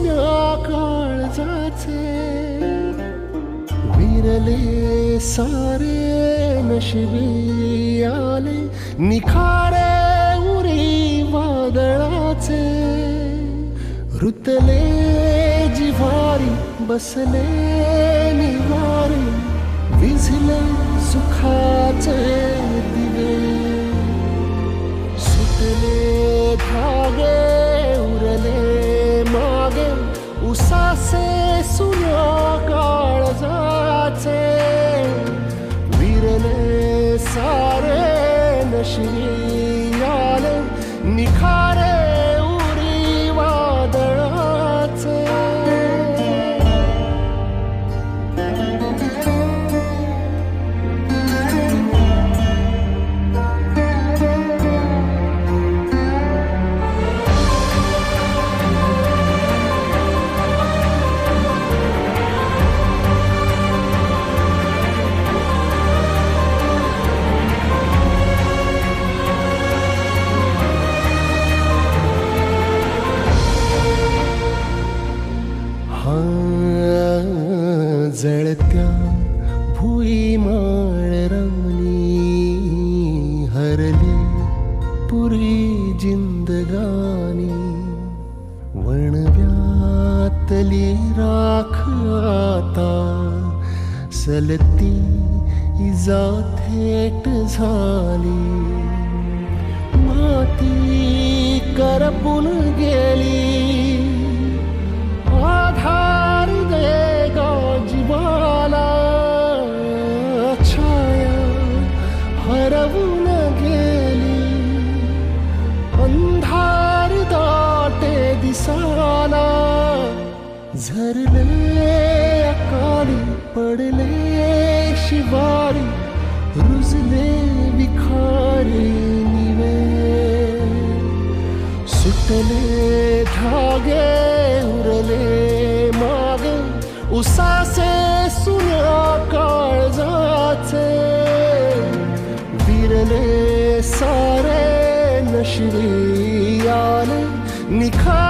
सुन्या काळजाचे विरले सारे नशिबी आले निखारे उरी वादळाचे रुतले जिव्हारी बसले निवारे विझले सुखाचे दिवे सुटले धागे उरले मागे उसासे सुन्या काळजाचे विरले सारे नशिबी आले निखारे उरी वादळाचे जळत्या भुई माळरानी हरली पुरी जिंदगानी वणव्यातली राख आता सलती इजा थेट झाली माती करपून गेली आधार दे गा जीवाला छाया हरवून गेली अंधार दाटे दिसाला झरले अकाली पडले शिवारी रुजले विखारी निवे सुटले धागे उरले मागे उसासे सुन्या काळजाचे विरले सारे नशिबी आले निखा